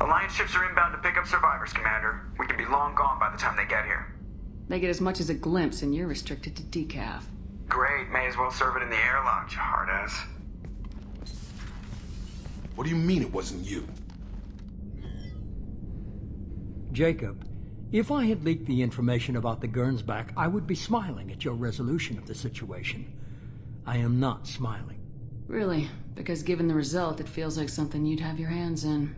Alliance ships are inbound to pick up survivors, Commander. We could be long gone by the time they get here. They get as much as a glimpse, and you're restricted to decaf. Great, may as well serve it in the airlock, you hard-ass. What do you mean it wasn't you? Jacob, if I had leaked the information about the Gernsback, I would be smiling at your resolution of the situation. I am not smiling. Really? Because given the result, it feels like something you'd have your hands in.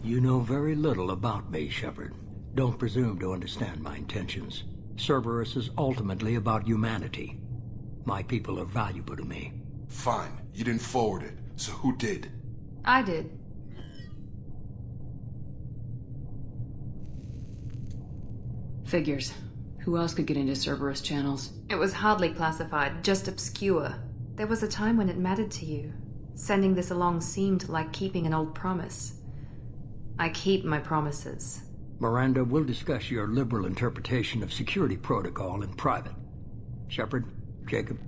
You know very little about me, Shepard. Don't presume to understand my intentions. Cerberus is ultimately about humanity. My people are valuable to me. Fine, you didn't forward it, so who did? I did. Figures. Who else could get into Cerberus channels? It was hardly classified, just obscure. There was a time when it mattered to you. Sending this along seemed like keeping an old promise. I keep my promises. Miranda, we'll discuss your liberal interpretation of security protocol in private. Shepard, Jacob.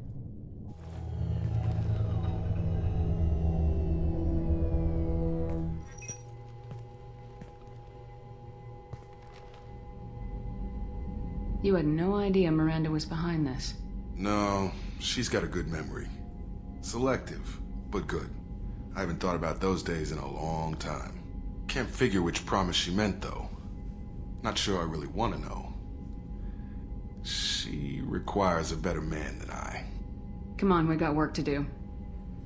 You had no idea Miranda was behind this. No, she's got a good memory. Selective, but good. I haven't thought about those days in a long time. Can't figure which promise she meant, though. Not sure I really want to know. She requires a better man than I. Come on, we got work to do.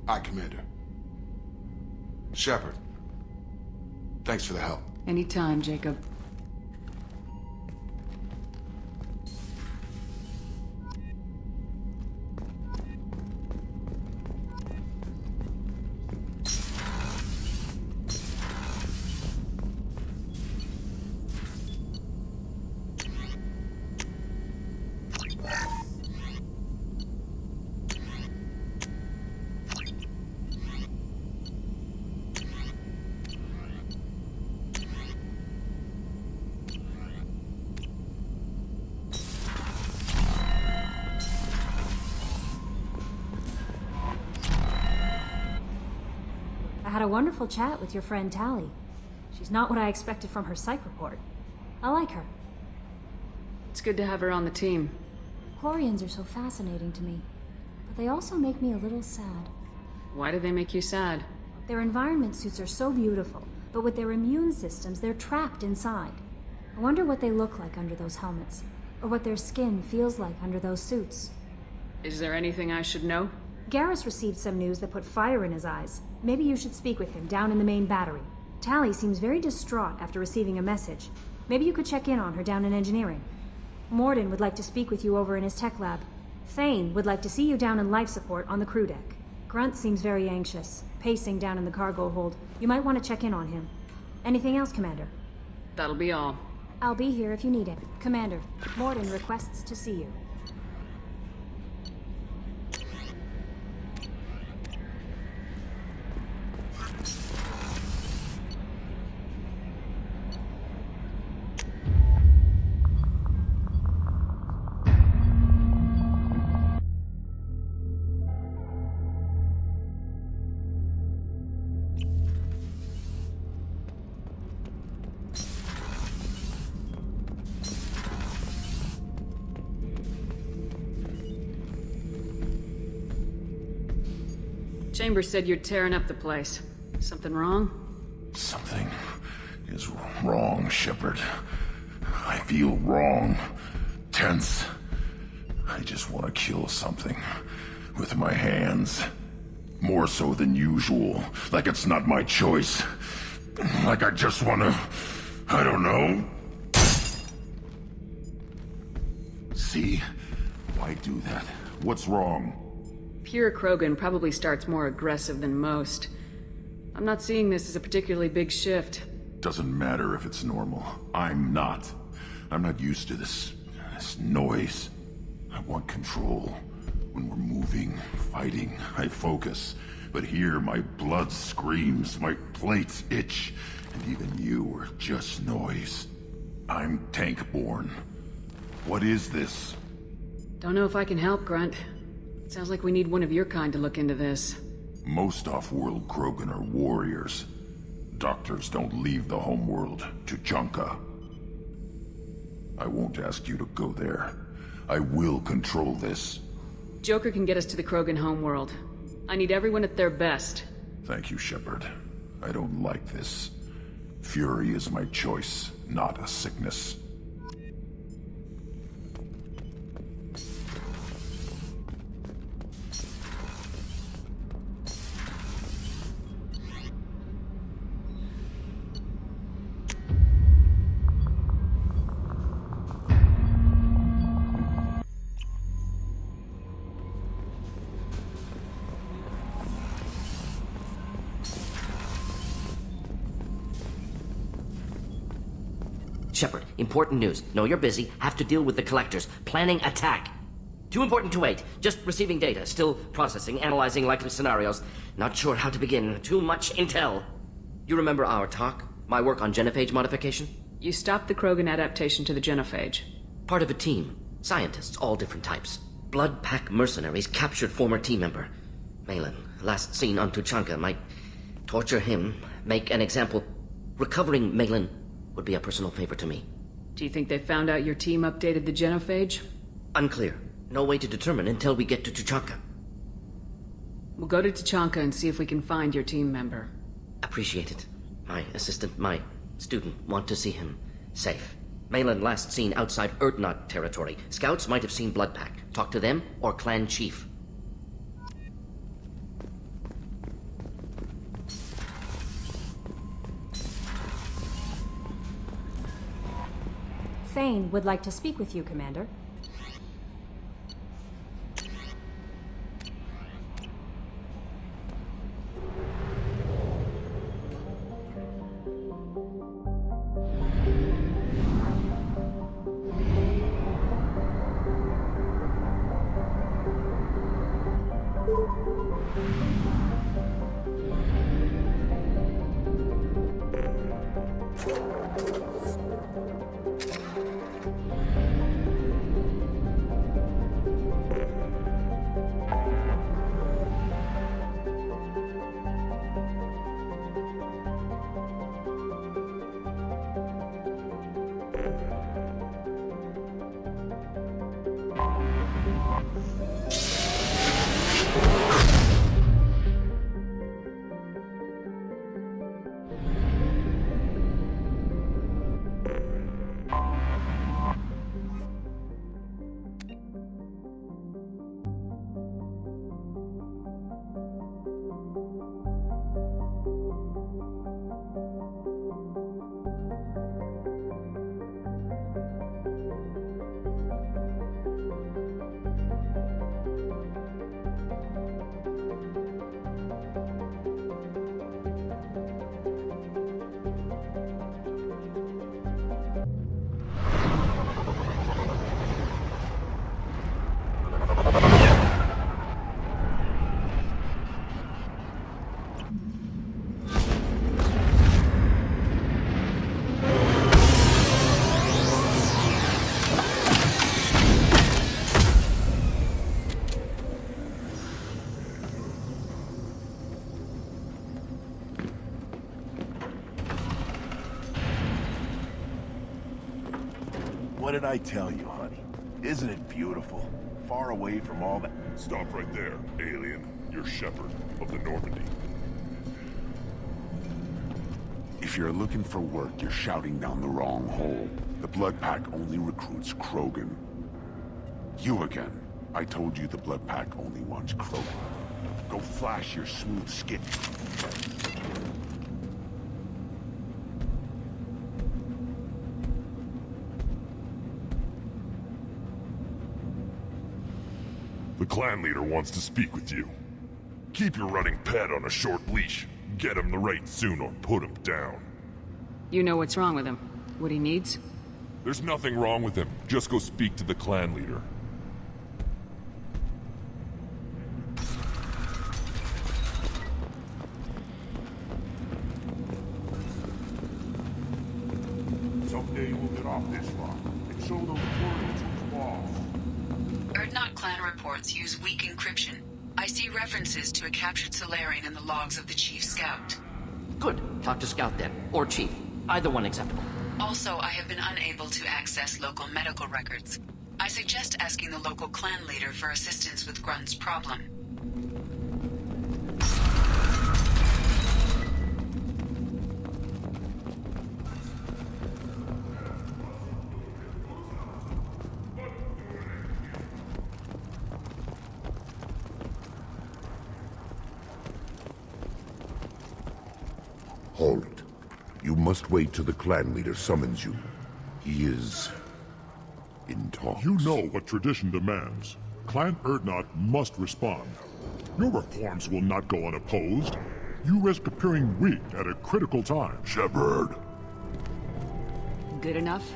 Aye, Commander. Shepard. Thanks for the help. Anytime, Jacob. I had a wonderful chat with your friend Tally. She's not what I expected from her psych report. I like her. It's good to have her on the team. Quarians are so fascinating to me, but they also make me a little sad. Why do they make you sad? Their environment suits are so beautiful, but with their immune systems, they're trapped inside. I wonder what they look like under those helmets, or what their skin feels like under those suits. Is there anything I should know? Garrus received some news that put fire in his eyes. Maybe you should speak with him down in the main battery. Tally seems very distraught after receiving a message. Maybe you could check in on her down in engineering. Mordin would like to speak with you over in his tech lab. Thane would like to see you down in life support on the crew deck. Grunt seems very anxious, pacing down in the cargo hold. You might want to check in on him. Anything else, Commander? That'll be all. I'll be here if you need it. Commander, Mordin requests to see you. Chambers said you're tearing up the place. Something wrong? Something is wrong, Shepard. I feel wrong. Tense. I just want to kill something. With my hands. More so than usual. Like it's not my choice. Like I just want to... I don't know. See? Why do that? What's wrong? Pure Krogan probably starts more aggressive than most. I'm not seeing this as a particularly big shift. Doesn't matter if it's normal. I'm not. I'm not used to this noise. I want control. When we're moving, fighting, I focus. But here my blood screams, my plates itch, and even you are just noise. I'm tank-born. What is this? Don't know if I can help, Grunt. Sounds like we need one of your kind to look into this. Most off-world Krogan are warriors. Doctors don't leave the homeworld to Junka. I won't ask you to go there. I will control this. Joker can get us to the Krogan homeworld. I need everyone at their best. Thank you, Shepard. I don't like this. Fury is my choice, not a sickness. Shepard, important news. Know you're busy. Have to deal with the collectors. Planning attack. Too important to wait. Just receiving data. Still processing, analyzing likely scenarios. Not sure how to begin. Too much intel. You remember our talk? My work on genophage modification? You stopped the Krogan adaptation to the genophage. Part of a team. Scientists, all different types. Blood Pack mercenaries captured former team member. Malin, last seen on Tuchanka, might torture him, make an example. Recovering Malin would be a personal favor to me. Do you think they found out your team updated the genophage? Unclear. No way to determine until we get to Tuchanka. We'll go to Tuchanka and see if we can find your team member. Appreciate it. My assistant, my student, want to see him safe. Malin last seen outside Erdnot territory. Scouts might have seen Bloodpack. Talk to them or clan chief. Thane would like to speak with you, Commander. What did I tell you, honey? Isn't it beautiful? Far away from all that... Stop right there, alien. You're Shepard of the Normandy. If you're looking for work, you're shouting down the wrong hole. The Blood Pack only recruits Krogan. You again. I told you the Blood Pack only wants Krogan. Go flash your smooth skin. The clan leader wants to speak with you. Keep your running pet on a short leash. Get him the right soon or put him down. You know what's wrong with him. What he needs? There's nothing wrong with him. Just go speak to the clan leader. Someday we'll get off this rock and show them the world who's boss. Erdnot clan reports use weak encryption. I see references to a captured Solarian in the logs of the Chief Scout. Good. Talk to Scout then, or Chief. Either one acceptable. Also, I have been unable to access local medical records. I suggest asking the local clan leader for assistance with Grunt's problem. Hold it. You must wait till the clan leader summons you. He is... in talks. You know what tradition demands. Clan Urdnot must respond. Your reforms will not go unopposed. You risk appearing weak at a critical time. Shepard. Good enough?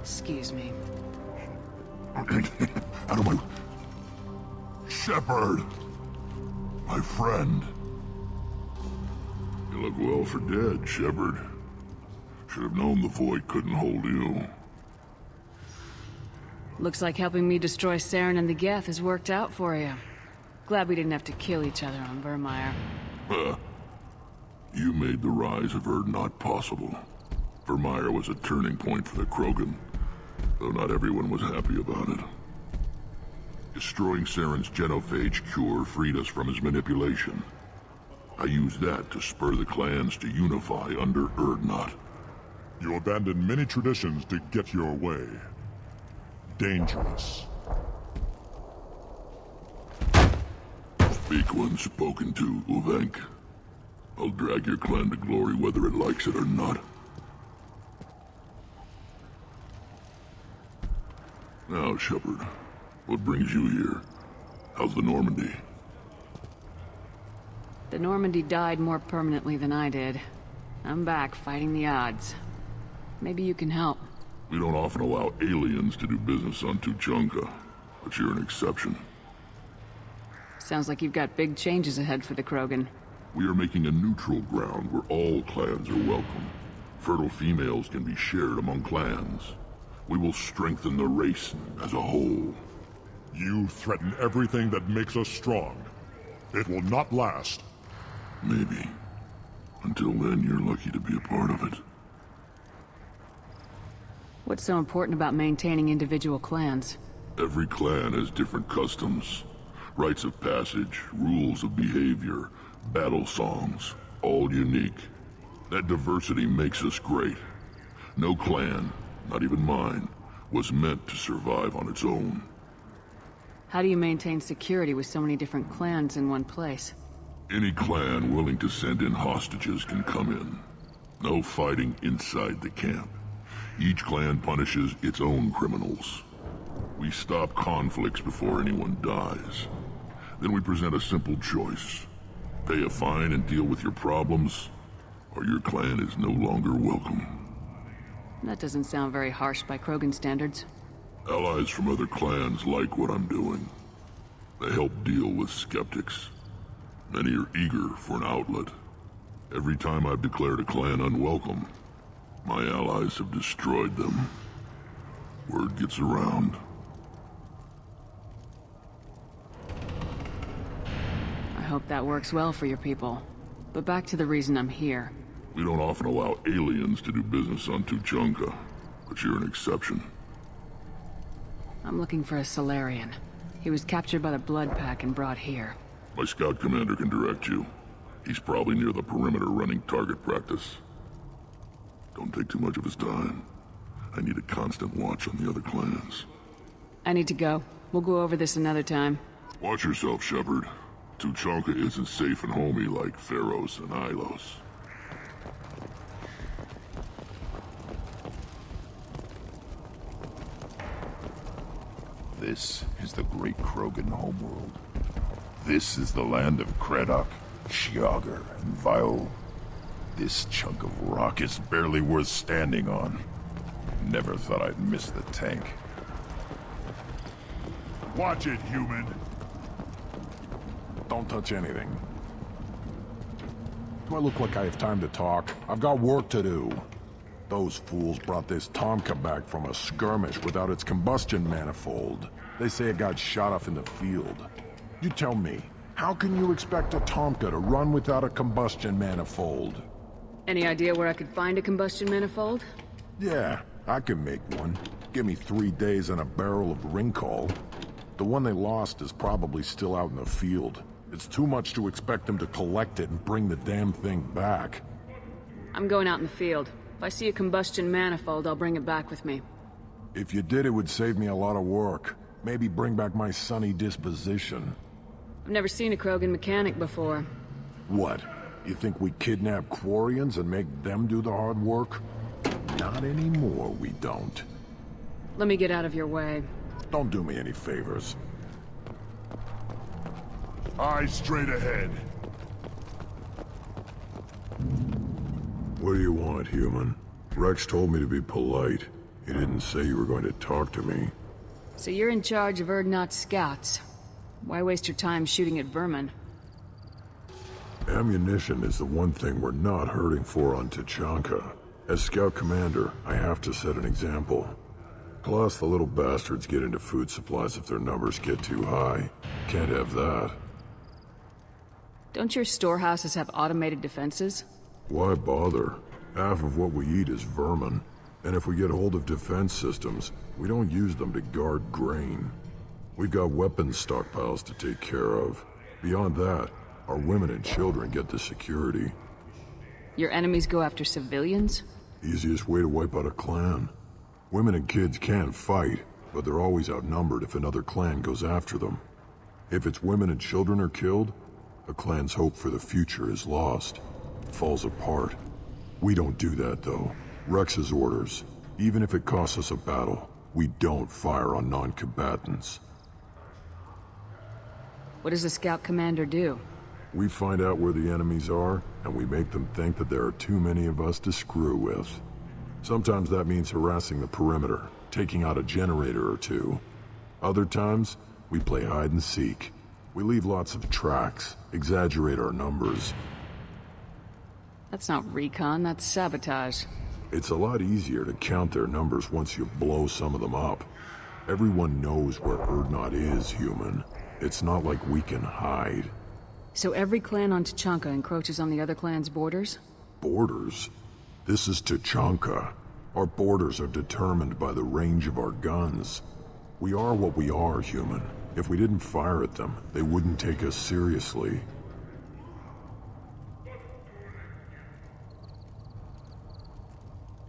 Excuse me. Out of my... Shepard! My friend. You look well for dead, Shepard. Should have known the Void couldn't hold you. Looks like helping me destroy Saren and the Geth has worked out for you. Glad we didn't have to kill each other on Vermeer. You made the rise of Urdnot possible. Vermeer was a turning point for the Krogan, though not everyone was happy about it. Destroying Saren's genophage cure freed us from his manipulation. I used that to spur the clans to unify under Urdnot. You abandoned many traditions to get your way. Dangerous. Speak when spoken to, Uvenk. I'll drag your clan to glory whether it likes it or not. Now, Shepard, what brings you here? How's the Normandy? The Normandy died more permanently than I did. I'm back fighting the odds. Maybe you can help. We don't often allow aliens to do business on Tuchanka, but you're an exception. Sounds like you've got big changes ahead for the Krogan. We are making a neutral ground where all clans are welcome. Fertile females can be shared among clans. We will strengthen the race as a whole. You threaten everything that makes us strong. It will not last. Maybe. Until then, you're lucky to be a part of it. What's so important about maintaining individual clans? Every clan has different customs, rites of passage, rules of behavior, battle songs, all unique. That diversity makes us great. No clan, not even mine, was meant to survive on its own. How do you maintain security with so many different clans in one place? Any clan willing to send in hostages can come in. No fighting inside the camp. Each clan punishes its own criminals. We stop conflicts before anyone dies. Then we present a simple choice. Pay a fine and deal with your problems, or your clan is no longer welcome. That doesn't sound very harsh by Krogan standards. Allies from other clans like what I'm doing. They help deal with skeptics. Many are eager for an outlet. Every time I've declared a clan unwelcome, my allies have destroyed them. Word gets around. I hope that works well for your people. But back to the reason I'm here. We don't often allow aliens to do business on Tuchanka, but you're an exception. I'm looking for a Solarian. He was captured by the Blood Pack and brought here. My scout commander can direct you. He's probably near the perimeter running target practice. Don't take too much of his time. I need a constant watch on the other clans. I need to go. We'll go over this another time. Watch yourself, Shepard. Tuchanka isn't safe and homey like Pharos and Ilos. This is the great Krogan homeworld. This is the land of Kredok, Shiagar, and Vile. This chunk of rock is barely worth standing on. Never thought I'd miss the tank. Watch it, human. Don't touch anything. Do I look like I have time to talk? I've got work to do. Those fools brought this Tomka back from a skirmish without its combustion manifold. They say it got shot off in the field. You tell me, How can you expect a Tomka to run without a combustion manifold? Any idea where I could find a combustion manifold? Yeah, I can make one. Give me 3 days and a barrel of Ringcall. The one they lost is probably still out in the field. It's too much to expect them to collect it and bring the damn thing back. I'm going out in the field. If I see a combustion manifold, I'll bring it back with me. If you did, it would save me a lot of work. Maybe bring back my sunny disposition. I've never seen a Krogan mechanic before. What? You think we kidnap Quarians and make them do the hard work? Not anymore, we don't. Let me get out of your way. Don't do me any favors. Eyes straight ahead. What do you want, human? Rex told me to be polite. He didn't say you were going to talk to me. So you're in charge of Urdnot's scouts. Why waste your time shooting at vermin? Ammunition is the one thing we're not hurting for on Tachanka. As Scout Commander, I have to set an example. Plus, the little bastards get into food supplies if their numbers get too high. Can't have that. Don't your storehouses have automated defenses? Why bother? Half of what we eat is vermin. And if we get hold of defense systems, we don't use them to guard grain. We've got weapons stockpiles to take care of. Beyond that, our women and children get the security. Your enemies go after civilians? Easiest way to wipe out a clan. Women and kids can fight, but they're always outnumbered if another clan goes after them. If its women and children are killed, a clan's hope for the future is lost. It falls apart. We don't do that, though. Rex's orders. Even if it costs us a battle, we don't fire on non-combatants. What does a scout commander do? We find out where the enemies are, and we make them think that there are too many of us to screw with. Sometimes that means harassing the perimeter, taking out a generator or two. Other times, we play hide and seek. We leave lots of tracks, exaggerate our numbers. That's not recon, that's sabotage. It's a lot easier to count their numbers once you blow some of them up. Everyone knows where Urdnot is, human. It's not like we can hide. So every clan on Tachanka encroaches on the other clan's borders? Borders? This is Tachanka. Our borders are determined by the range of our guns. We are what we are, human. If we didn't fire at them, they wouldn't take us seriously.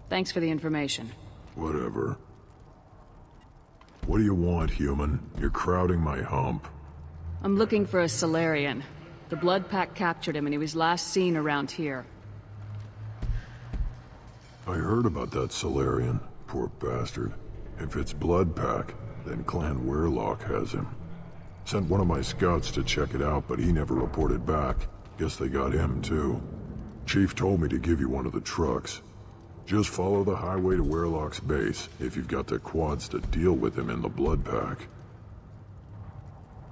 Thanks for the information. Whatever. What do you want, human? You're crowding my hump. I'm looking for a Solarian. The Blood Pack captured him and he was last seen around here. I heard about that Solarian. Poor bastard. If it's Blood Pack, then Clan Werelock has him. Sent one of my scouts to check it out, but he never reported back. Guess they got him, too. Chief told me to give you one of the trucks. Just follow the highway to Werelock's base, if you've got the quads to deal with him in the Blood Pack.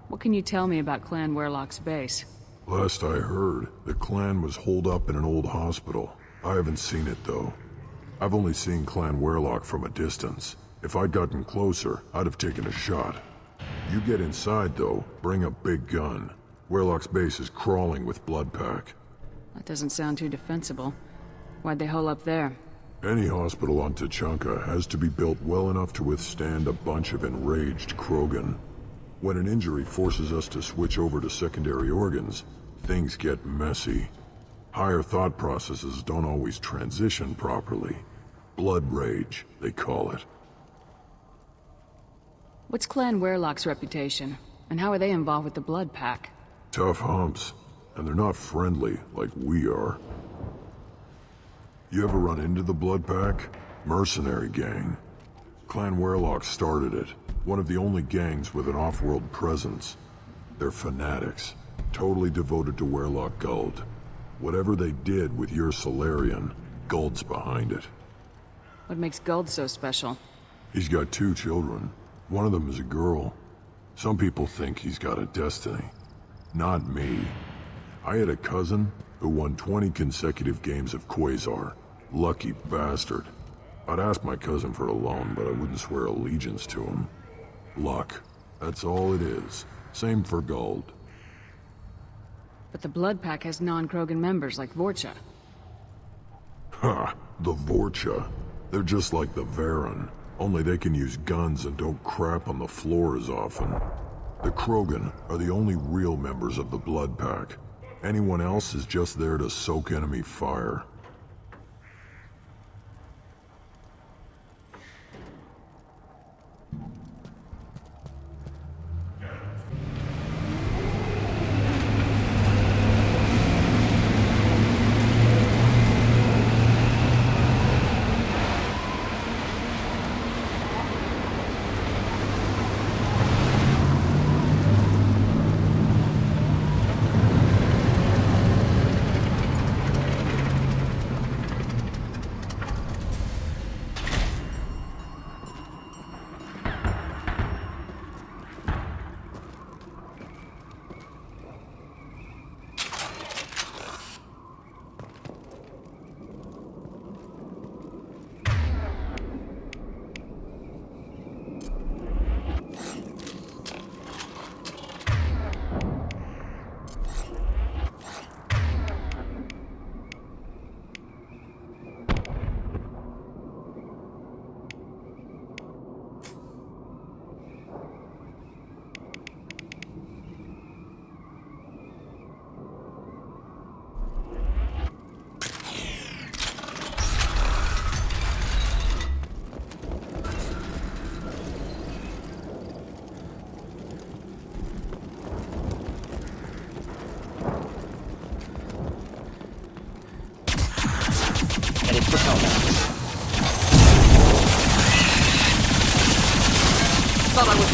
What can you tell me about Clan Werelock's base? Last I heard, the clan was holed up in an old hospital. I haven't seen it, though. I've only seen Clan Werelock from a distance. If I'd gotten closer, I'd have taken a shot. You get inside, though, bring a big gun. Werelock's base is crawling with Blood Pack. That doesn't sound too defensible. Why'd they hole up there? Any hospital on Tachanka has to be built well enough to withstand a bunch of enraged Krogan. When an injury forces us to switch over to secondary organs, things get messy. Higher thought processes don't always transition properly. Blood rage, they call it. What's Clan Werelock's reputation? And how are they involved with the Blood Pack? Tough humps, and they're not friendly like we are. You ever run into the Blood Pack? Mercenary gang. Clan Werelock started it. One of the only gangs with an off-world presence. They're fanatics, totally devoted to Werelock Guld. Whatever they did with your Solarian, Guld's behind it. What makes Guld so special? He's got 2 children. One of them is a girl. Some people think he's got a destiny. Not me. I had a cousin who won 20 consecutive games of Quasar. Lucky bastard. I'd ask my cousin for a loan, but I wouldn't swear allegiance to him. Luck. That's all it is. Same for Guld. But the Blood Pack has non-Krogan members like Vorcha. Ha! The Vorcha. They're just like the Varen. Only they can use guns and don't crap on the floor as often. The Krogan are the only real members of the Blood Pack. Anyone else is just there to soak enemy fire.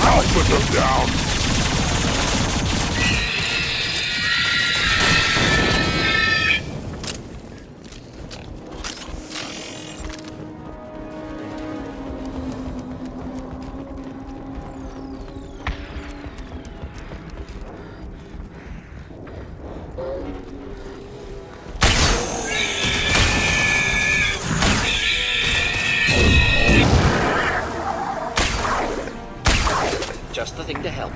I'll put them down! Just the thing to help.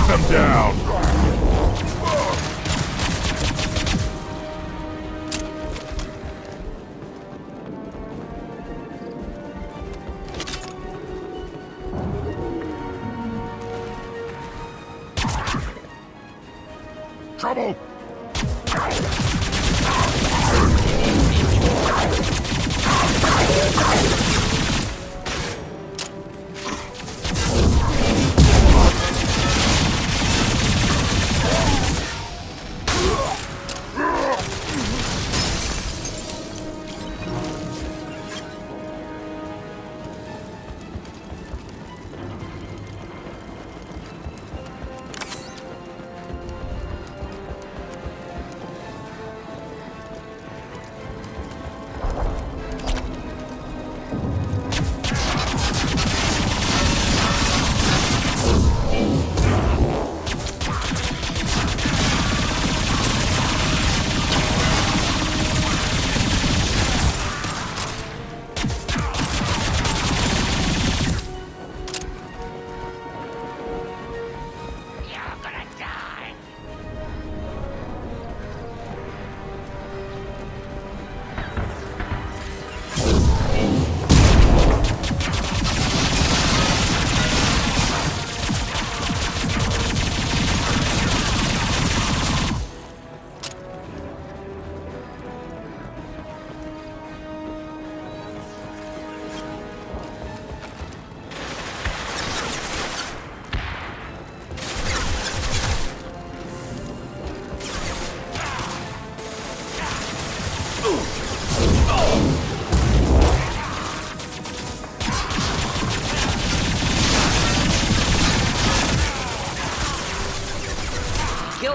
Them down! Trouble!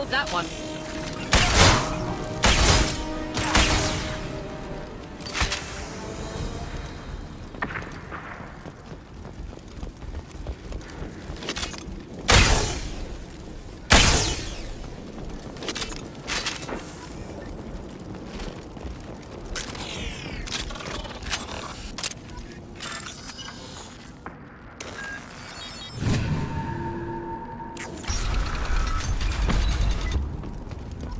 killed that one.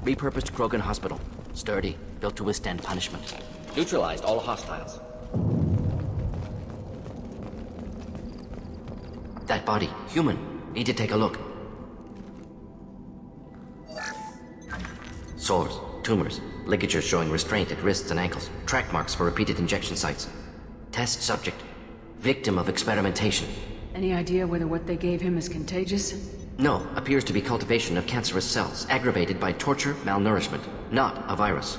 Repurposed Krogan Hospital. Sturdy, built to withstand punishment. Neutralized all hostiles. That body, human. Need to take a look. Sores, tumors, ligatures showing restraint at wrists and ankles, track marks for repeated injection sites. Test subject. Victim of experimentation. Any idea whether what they gave him is contagious? No, appears to be cultivation of cancerous cells, aggravated by torture, malnourishment, not a virus.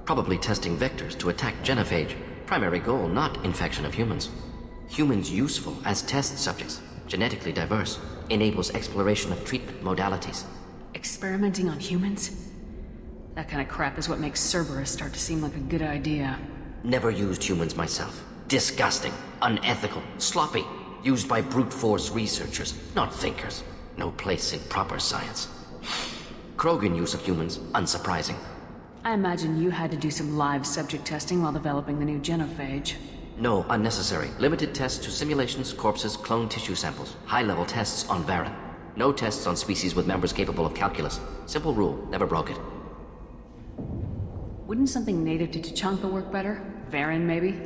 Probably testing vectors to attack genophage. Primary goal, not infection of humans. Humans useful as test subjects, genetically diverse, enables exploration of treatment modalities. Experimenting on humans? That kind of crap is what makes Cerberus start to seem like a good idea. Never used humans myself. Disgusting, unethical, sloppy. Used by brute force researchers, not thinkers. No place in proper science. Krogan use of humans, unsurprising. I imagine you had to do some live subject testing while developing the new genophage. No, unnecessary. Limited tests to simulations, corpses, cloned tissue samples. High-level tests on Varren. No tests on species with members capable of calculus. Simple rule, never broke it. Wouldn't something native to Tuchanka work better? Varren, maybe?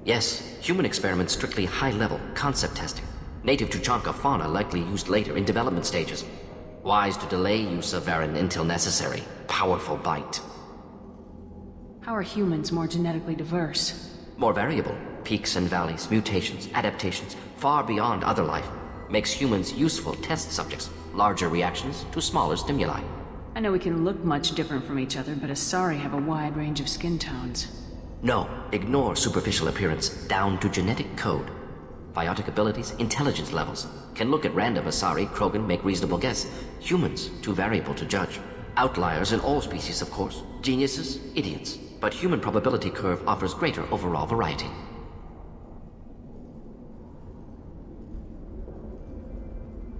Yes, human experiments strictly high-level, concept testing. Native Tuchanka fauna likely used later in development stages. Wise to delay use of Varren until necessary. Powerful bite. How are humans more genetically diverse? More variable. Peaks and valleys, mutations, adaptations, far beyond other life. Makes humans useful test subjects. Larger reactions to smaller stimuli. I know we can look much different from each other, but Asari have a wide range of skin tones. No, ignore superficial appearance, down to genetic code. Biotic abilities, intelligence levels. Can look at random Asari, Krogan, make reasonable guess. Humans, too variable to judge. Outliers in all species, of course. Geniuses, idiots. But human probability curve offers greater overall variety.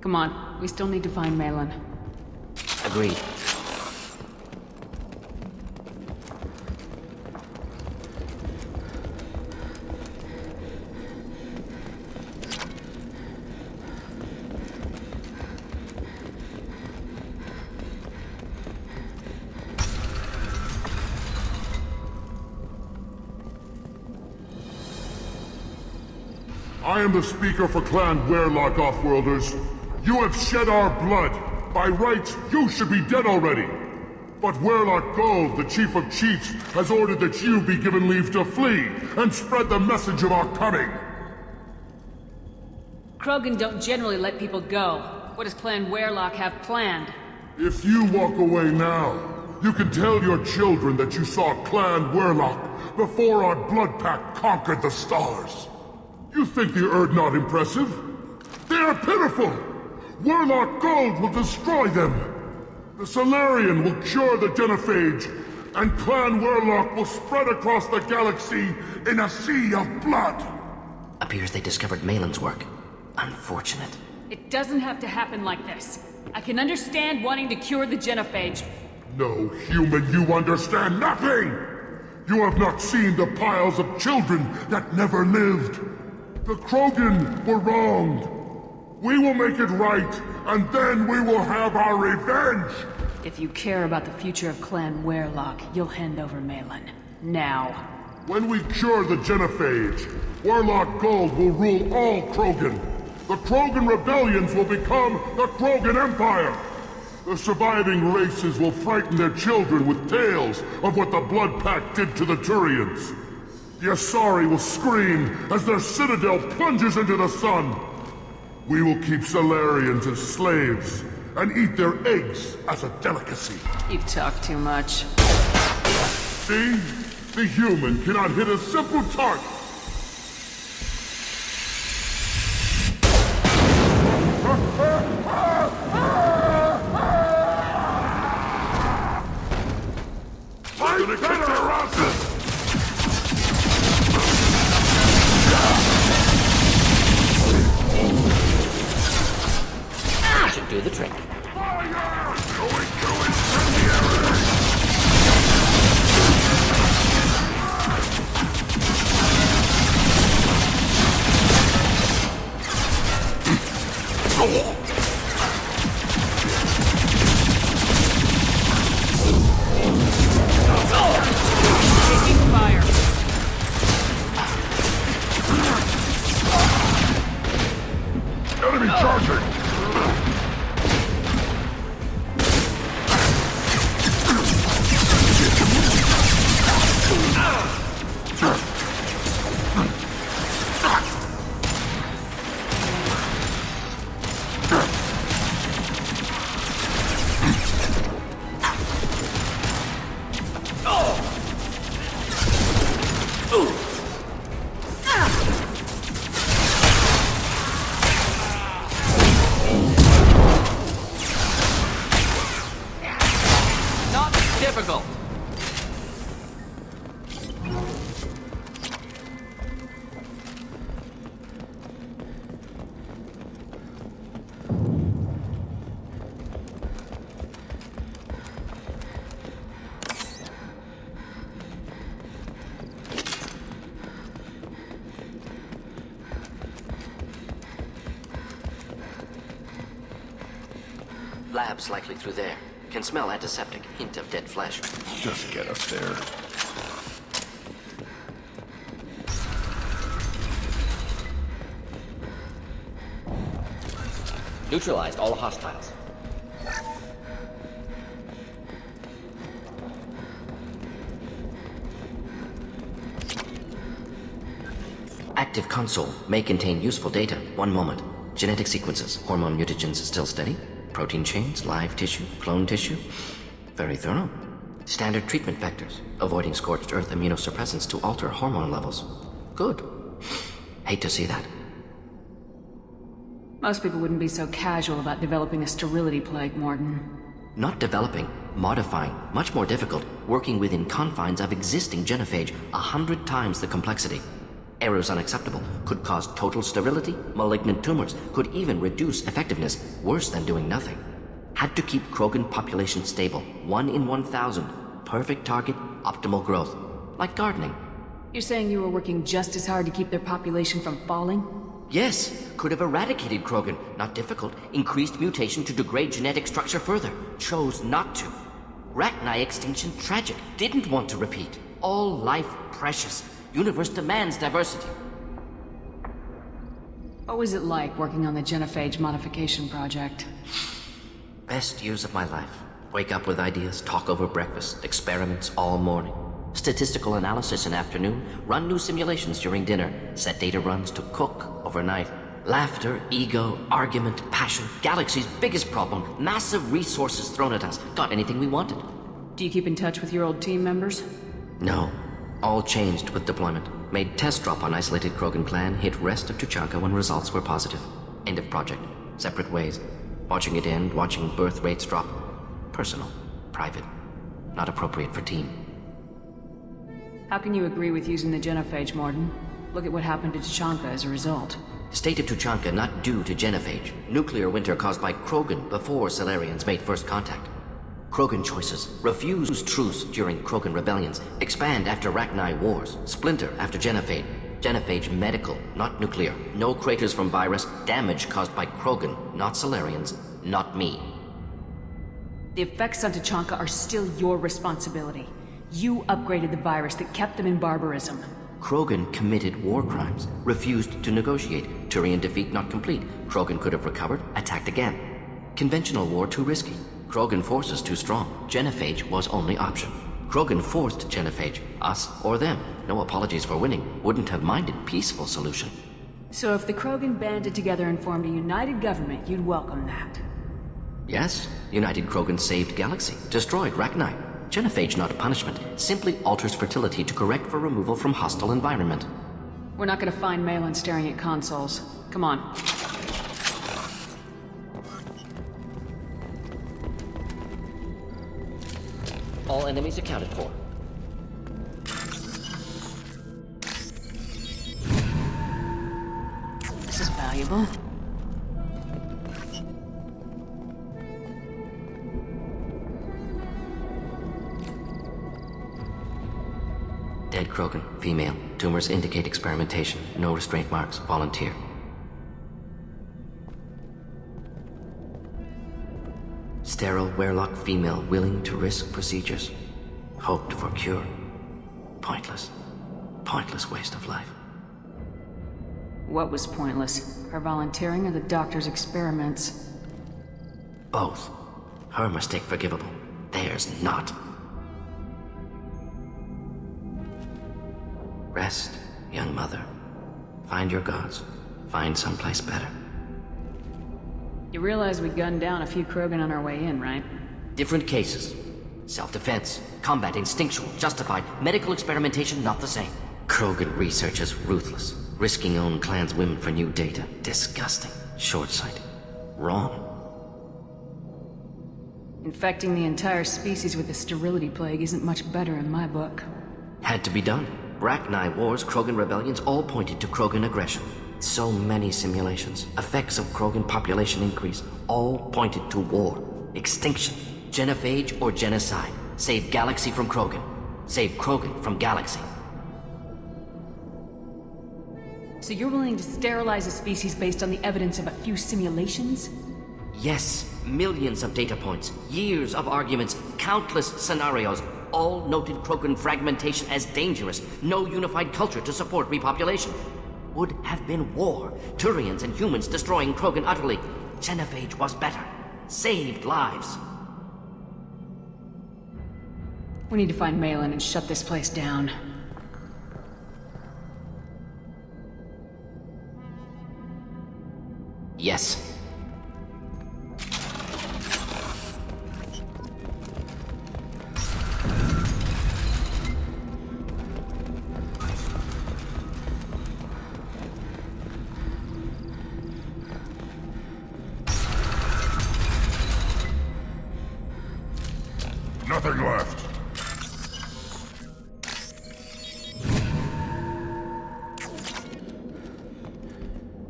Come on, we still need to find Malin. Agreed. I am the speaker for Clan Werelock, Offworlders. You have shed our blood. By rights, you should be dead already. But Werelock Gold, the Chief of Chiefs, has ordered that you be given leave to flee and spread the message of our coming. Krogan don't generally let people go. What does Clan Werelock have planned? If you walk away now, you can tell your children that you saw Clan Werelock before our blood pact conquered the stars. You think the Erd not impressive? They are pitiful! Werelock Gold will destroy them! The Solarian will cure the genophage, and Clan Werelock will spread across the galaxy in a sea of blood! Appears they discovered Malin's work. Unfortunate. It doesn't have to happen like this. I can understand wanting to cure the genophage. No, human, you understand nothing! You have not seen the piles of children that never lived. The Krogan were wronged. We will make it right, and then we will have our revenge! If you care about the future of Clan Werelock, you'll hand over Malin. Now. When we cure the genophage, Werelock Gold will rule all Krogan. The Krogan rebellions will become the Krogan Empire. The surviving races will frighten their children with tales of what the Blood Pact did to the Turians. The Asari will scream as their citadel plunges into the sun. We will keep Solarians as slaves and eat their eggs as a delicacy. You talk too much. See? The human cannot hit a simple target. Taking fire. Enemy charging! Not difficult. Lab's likely through there. Can smell antiseptic, hint of dead flesh. Just get us there. Neutralized all hostiles. Active console may contain useful data. One moment. Genetic sequences, hormone mutagens still steady. Protein chains, live tissue, clone tissue. Very thorough. Standard treatment vectors, avoiding scorched earth immunosuppressants to alter hormone levels. Good. Hate to see that. Most people wouldn't be so casual about developing a sterility plague, Mordin. Not developing, modifying, much more difficult, working within confines of existing genophage, 100 times the complexity. Errors unacceptable, could cause total sterility, malignant tumors, could even reduce effectiveness, worse than doing nothing. Had to keep Krogan population stable, 1 in 1,000, perfect target, optimal growth. Like gardening. You're saying you were working just as hard to keep their population from falling? Yes, could have eradicated Krogan, not difficult, increased mutation to degrade genetic structure further, chose not to. Rachni extinction tragic, didn't want to repeat. All life precious. Universe demands diversity. What was it like working on the genophage modification project? Best years of my life. Wake up with ideas, talk over breakfast, experiments all morning. Statistical analysis in afternoon, run new simulations during dinner, set data runs to cook overnight. Laughter, ego, argument, passion, galaxy's biggest problem, massive resources thrown at us. Got anything we wanted. Do you keep in touch with your old team members? No. All changed with deployment. Made test drop on isolated Krogan clan, hit rest of Tuchanka when results were positive. End of project. Separate ways. Watching it end, watching birth rates drop. Personal. Private. Not appropriate for team. How can you agree with using the genophage, Mordin? Look at what happened to Tuchanka as a result. State of Tuchanka not due to genophage. Nuclear winter caused by Krogan before Salarians made first contact. Krogan choices. Refuse truce during Krogan rebellions. Expand after Rachni wars. Splinter after genophage. Genophage medical, not nuclear. No craters from virus. Damage caused by Krogan, not Salarians, not me. The effects on Tuchanka are still your responsibility. You upgraded the virus that kept them in barbarism. Krogan committed war crimes. Refused to negotiate. Turian defeat not complete. Krogan could have recovered, attacked again. Conventional war too risky. Krogan forces too strong. Genophage was only option. Krogan forced genophage. Us or them. No apologies for winning. Wouldn't have minded peaceful solution. So if the Krogan banded together and formed a united government, you'd welcome that? Yes. United Krogan saved Galaxy. Destroyed Rachni. Genophage not a punishment. Simply alters fertility to correct for removal from hostile environment. We're not gonna find Malin staring at consoles. Come on. All enemies accounted for. This is valuable. Dead Krogan, female. Tumors indicate experimentation. No restraint marks. Volunteer. sterile Werelock female willing to risk procedures. Hoped for cure. Pointless. Pointless waste of life. What was pointless? Her volunteering or the doctor's experiments? Both. Her mistake forgivable. Theirs not. Rest, young mother. Find your gods. Find someplace better. You realize we gunned down a few Krogan on our way in, right? Different cases. Self-defense, combat instinctual, justified, medical experimentation not the same. Krogan research is ruthless, risking own clan's women for new data. Disgusting. Short-sighted. Wrong. Infecting the entire species with the sterility plague isn't much better in my book. Had to be done. Bracknai wars, Krogan rebellions, all pointed to Krogan aggression. So many simulations, effects of Krogan population increase, all pointed to war, extinction, genophage or genocide. Save galaxy from Krogan. Save Krogan from galaxy. So you're willing to sterilize a species based on the evidence of a few simulations? Yes, millions of data points, years of arguments, countless scenarios, all noted Krogan fragmentation as dangerous, no unified culture to support repopulation. Would have been war, Turians and humans destroying Krogan utterly. Genophage was better. Saved lives. We need to find Malin and shut this place down. Yes. Nothing left.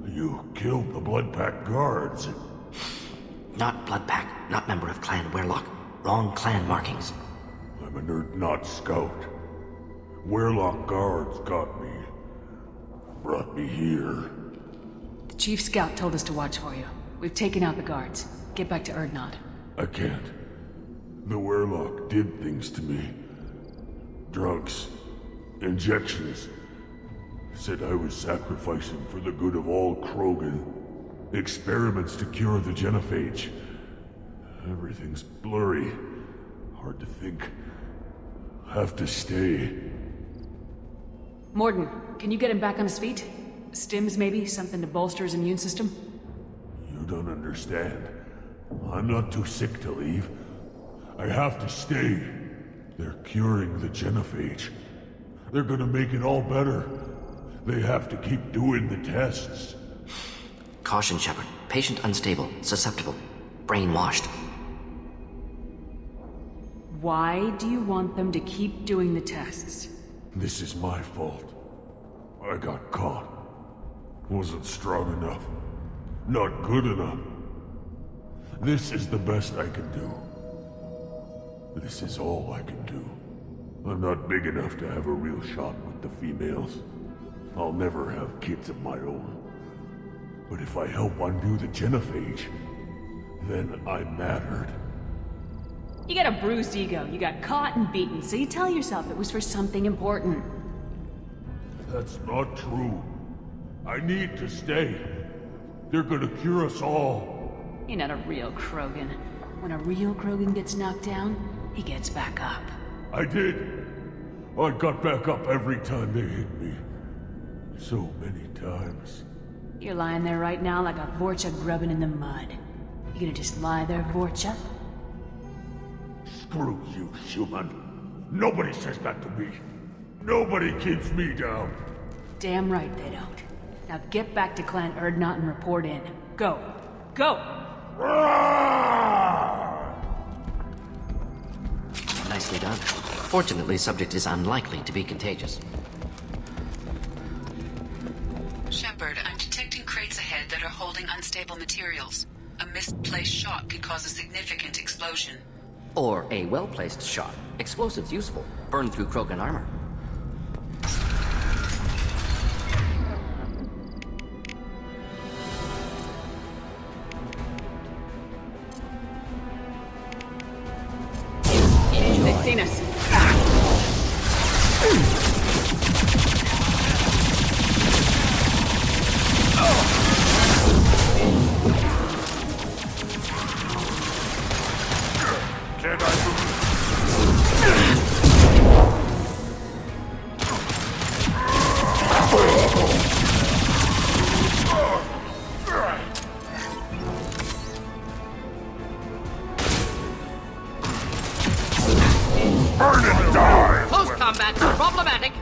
You killed the Blood Pack guards. Not Blood Pack, not member of Clan Werelock. Wrong clan markings. I'm a nerd, not scout. Werelock guards got me. Brought me here. The Chief Scout told us to watch for you. We've taken out the guards. Get back to Erdnot. I can't. The Werelock did things to me. Drugs. Injections. Said I was sacrificing for the good of all Krogan. Experiments to cure the genophage. Everything's blurry. Hard to think. Have to stay. Mordin, can you get him back on his feet? Stims, maybe? Something to bolster his immune system? You don't understand. I'm not too sick to leave. I have to stay. They're curing the genophage. They're gonna make it all better. They have to keep doing the tests. Caution, Shepard. Patient unstable, susceptible, brainwashed. Why do you want them to keep doing the tests? This is my fault. I got caught. Wasn't strong enough. Not good enough. This is the best I can do. This is all I can do. I'm not big enough to have a real shot with the females. I'll never have kids of my own. But if I help undo the genophage, then I mattered. You got a bruised ego. You got caught and beaten, so you tell yourself it was for something important. That's not true. I need to stay. They're gonna cure us all. You're not a real Krogan. When a real Krogan gets knocked down, he gets back up. I did. I got back up every time they hit me. So many times. You're lying there right now like a Vorcha grubbing in the mud. You gonna just lie there, Vorcha? Screw you, human. Nobody says that to me. Nobody keeps me down. Damn right they don't. Now get back to Clan Erdnot and report in. Go. Go! Nicely done. Fortunately, subject is unlikely to be contagious. Shepard, I'm detecting crates ahead that are holding unstable materials. A misplaced shot could cause a significant explosion. Or a well-placed shot. Explosives useful. Burn through Krogan armor. seen us. Can't I move? Burn and die! Close combat, problematic.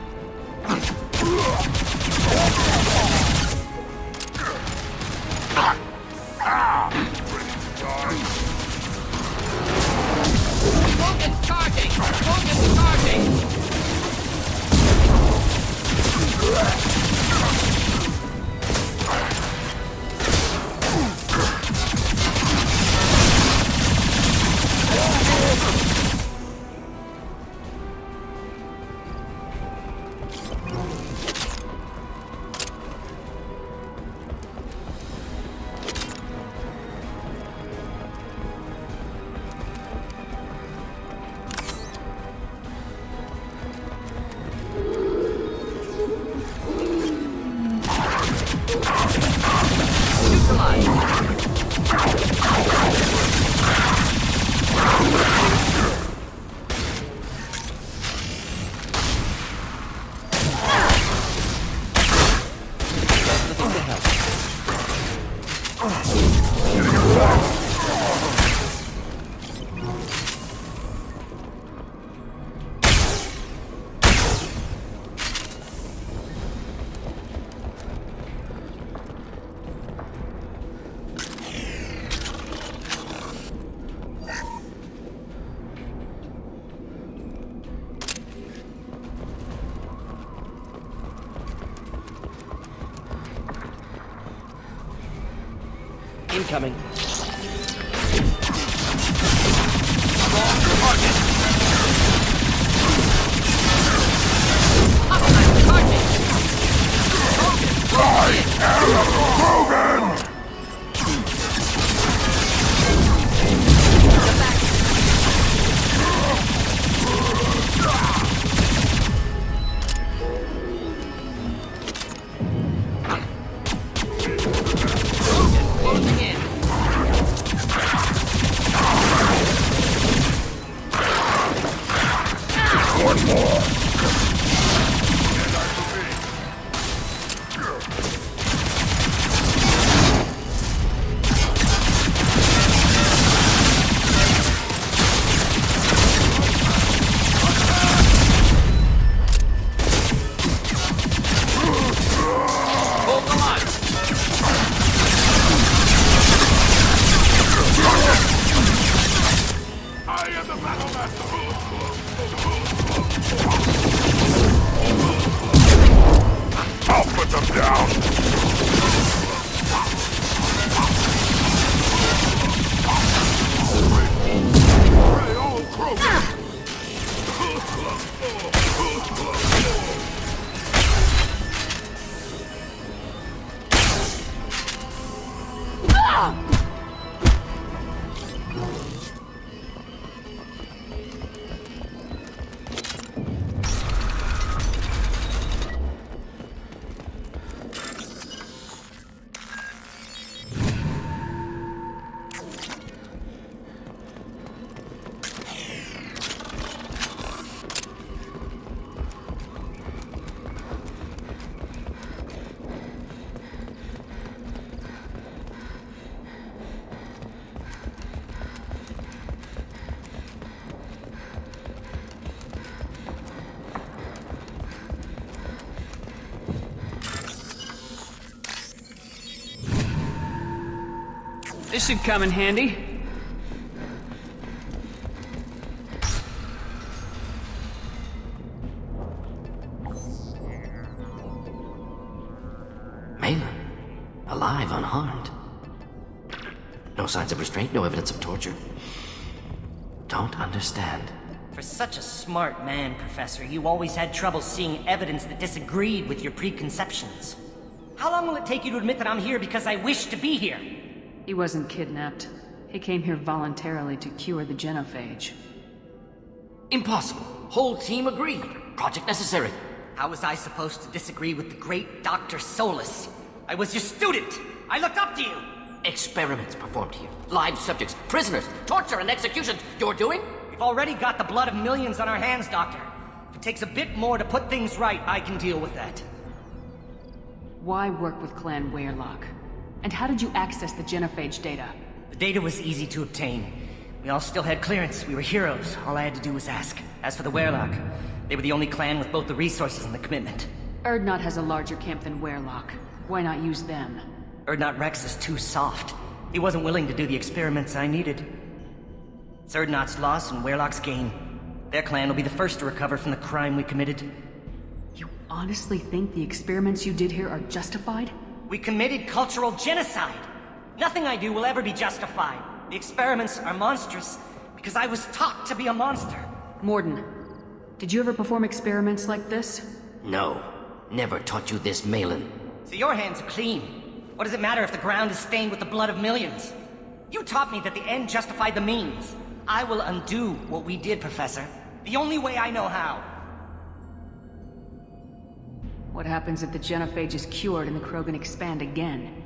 Krogan's charging! Krogan's charging! Incoming. I'll put them down! Pray all Krogan! This should come in handy. Malin, alive, unharmed. No signs of restraint, no evidence of torture. Don't understand. For such a smart man, Professor, you always had trouble seeing evidence that disagreed with your preconceptions. How long will it take you to admit that I'm here because I wish to be here? He wasn't kidnapped. He came here voluntarily to cure the genophage. Impossible. Whole team agreed. Project necessary. How was I supposed to disagree with the great Dr. Solus? I was your student! I looked up to you! Experiments performed here. Live subjects, prisoners, torture and executions. You're doing? We've already got the blood of millions on our hands, Doctor. If it takes a bit more to put things right, I can deal with that. Why work with Clan Weirlock? And how did you access the genophage data? The data was easy to obtain. We all still had clearance. We were heroes. All I had to do was ask. As for the Weirlock, they were the only clan with both the resources and the commitment. Urdnot has a larger camp than Weirlock. Why not use them? Urdnot Rex is too soft. He wasn't willing to do the experiments I needed. It's Urdnot's loss and Weirlock's gain. Their clan will be the first to recover from the crime we committed. You honestly think the experiments you did here are justified? We committed cultural genocide! Nothing I do will ever be justified. The experiments are monstrous because I was taught to be a monster. Mordin, did you ever perform experiments like this? No. Never taught you this, Malin. So your hands are clean. What does it matter if the ground is stained with the blood of millions? You taught me that the end justified the means. I will undo what we did, Professor. The only way I know how. What happens if the genophage is cured and the Krogan expand again?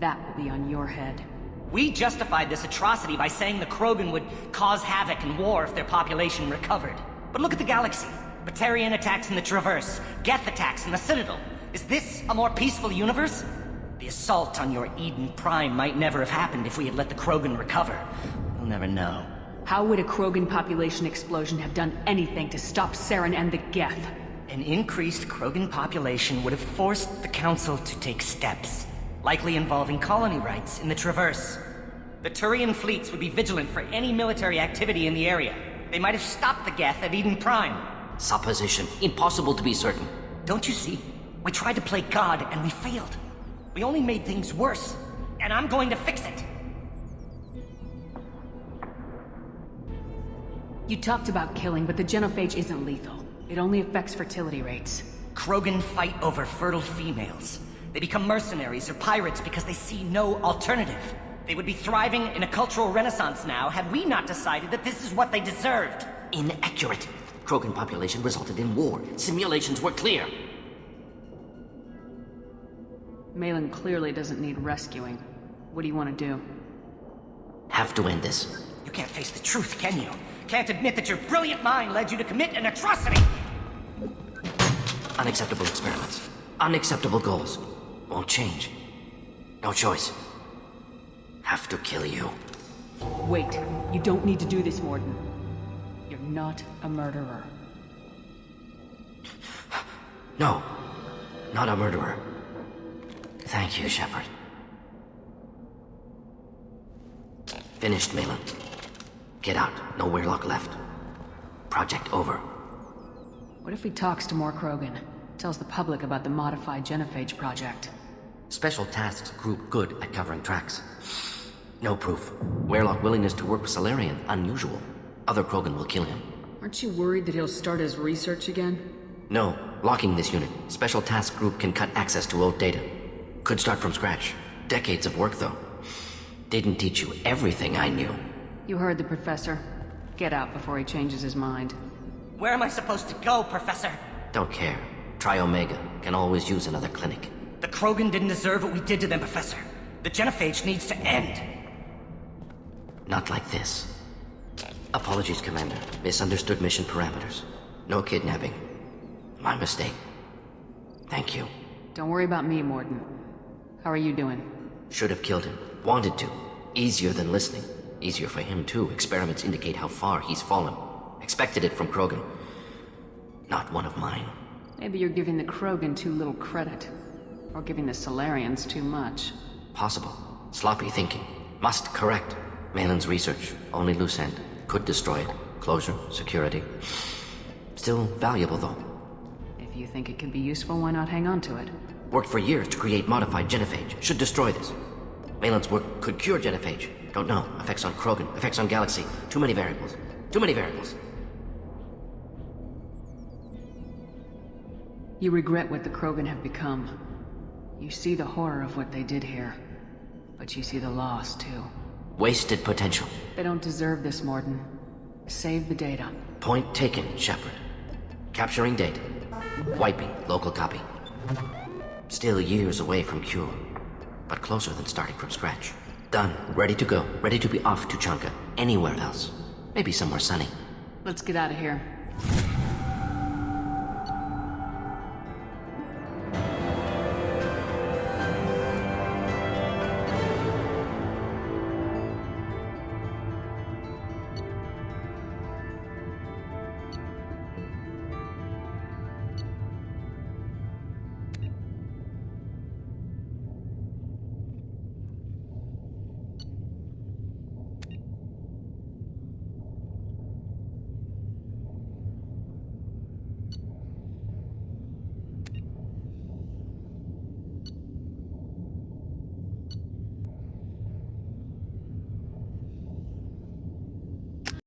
That will be on your head. We justified this atrocity by saying the Krogan would cause havoc and war if their population recovered. But look at the galaxy. Batarian attacks in the Traverse, Geth attacks in the Citadel. Is this a more peaceful universe? The assault on your Eden Prime might never have happened if we had let the Krogan recover. We'll never know. How would a Krogan population explosion have done anything to stop Saren and the Geth? An increased Krogan population would have forced the Council to take steps, likely involving colony rights in the Traverse. The Turian fleets would be vigilant for any military activity in the area. They might have stopped the Geth at Eden Prime. Supposition. Impossible to be certain. Don't you see? We tried to play God and we failed. We only made things worse, and I'm going to fix it. You talked about killing, but the genophage isn't lethal. It only affects fertility rates. Krogan fight over fertile females. They become mercenaries or pirates because they see no alternative. They would be thriving in a cultural renaissance now had we not decided that this is what they deserved. Inaccurate. Krogan population resulted in war. Simulations were clear. Malin clearly doesn't need rescuing. What do you want to do? Have to end this. You can't face the truth, can you? Can't admit that your brilliant mind led you to commit an atrocity! Unacceptable experiments. Unacceptable goals. Won't change. No choice. Have to kill you. Wait. You don't need to do this, Mordin. You're not a murderer. No. Not a murderer. Thank you, Shepard. Finished, Malin. Get out. No Weirlock left. Project over. What if he talks to more Krogan? Tells the public about the modified genophage project? Special Tasks Group good at covering tracks. No proof. Weirlock willingness to work with Salarian, unusual. Other Krogan will kill him. Aren't you worried that he'll start his research again? No. Locking this unit. Special Task Group can cut access to old data. Could start from scratch. Decades of work, though. Didn't teach you everything I knew. You heard the professor. Get out before he changes his mind. Where am I supposed to go, Professor? Don't care. Try Omega. Can always use another clinic. The Krogan didn't deserve what we did to them, Professor. The genophage needs to end. Not like this. Apologies, Commander. Misunderstood mission parameters. No kidnapping. My mistake. Thank you. Don't worry about me, Mordin. How are you doing? Should have killed him. Wanted to. Easier than listening. Easier for him, too. Experiments indicate how far he's fallen. Expected it from Krogan. Not one of mine. Maybe you're giving the Krogan too little credit. Or giving the Salarians too much. Possible. Sloppy thinking. Must correct. Malin's research. Only loose end. Could destroy it. Closure. Security. Still valuable, though. If you think it could be useful, why not hang on to it? Worked for years to create modified genophage. Should destroy this. Malin's work could cure genophage. Don't know. Effects on Krogan. Effects on Galaxy. Too many variables. Too many variables. You regret what the Krogan have become. You see the horror of what they did here. But you see the loss, too. Wasted potential. They don't deserve this, Mordin. Save the data. Point taken, Shepard. Capturing data. Wiping local copy. Still years away from cure, but closer than starting from scratch. Done. Ready to go. Ready to be off to Chanka. Anywhere else. Maybe somewhere sunny. Let's get out of here.